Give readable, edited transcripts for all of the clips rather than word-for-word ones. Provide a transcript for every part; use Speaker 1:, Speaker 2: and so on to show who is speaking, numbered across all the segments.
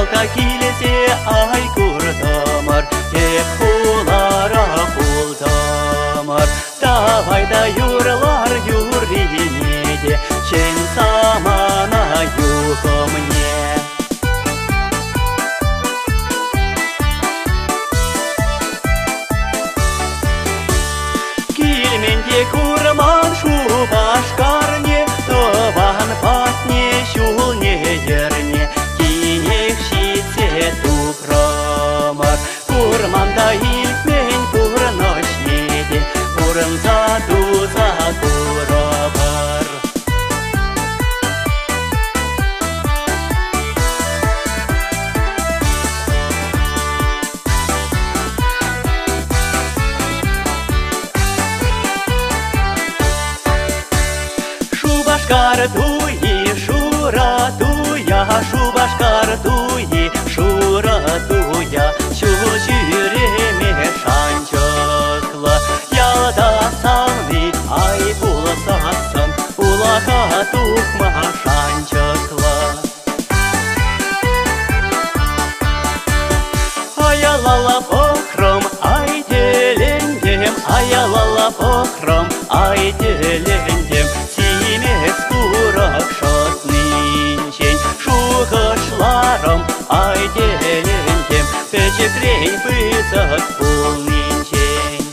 Speaker 1: Ялта килесе ай куртамар, тек хулара хултамар. Давай да юрлар юринеде, чен самана юко мне. Килменде курман шубашкарне, тован патне шулне ерне, кинек шитсе тупрамар. Курманда илмен курношнеде, курымза дуза курабар. Шубашкар туи, шура туя, шубашкар туи, шура туя, шужюреме шанчакла. Ялда салми, ай буласасан, улаха тухма шанчакла. Аялала покром, ай делендем, аялала покром, ай делендем. Симес курак шотнинчен, шухашларом, ай делендем, печекрей пысак полнинчен.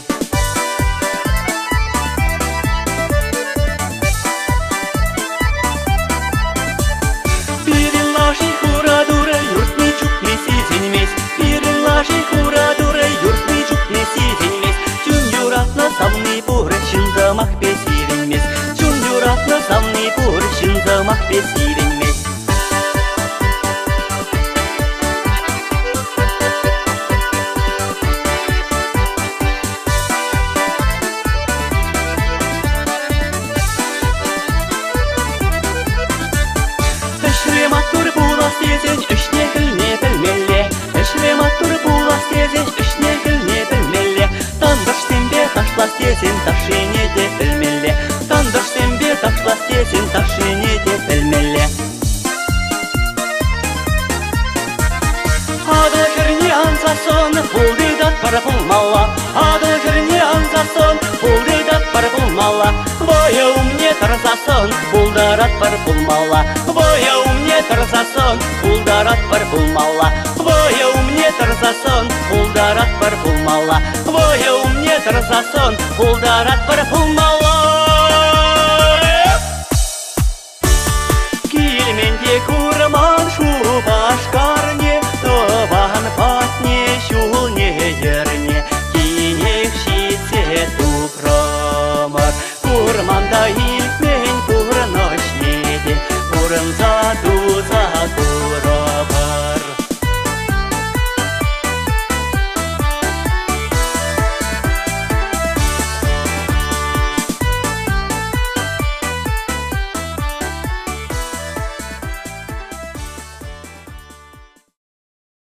Speaker 1: Перелаши хура-дура, юртни чукни сизенмес, перелаши хура-дура, юртни чукни сизенмес. Чун юратна самный бур, чинзамах песиренмес, чун юратна самный бур, чинзамах песиренмес. Матур була сезен, ішне гілне білмелі. Ішне матур була сезен, ішне гілне білмелі. Тандыр сенбе ташла сезен, ташыне де білмелі. Тандыр сенбе ташла сезен, ташыне де білмелі. Ады жүрне анзасон, бұлдыдат бар бұлмала. Ады жүрне анзасон, бұлдыдат бар бұлмала. Бойы умне тарзасон, бұлдарат бар бұлмала. Бойы умне тарзасон, бұлдарат бар бұлмала. Бойы умне тарзасон, бұлдарат бар бұлмала. Бойы умне тарзасон, бұлдарат бар бұлмала. Килменде курман шубашкарне, тован патне шулне ерне, кинек шитсе тупрамар. Курманда илмен курношнеде, курымза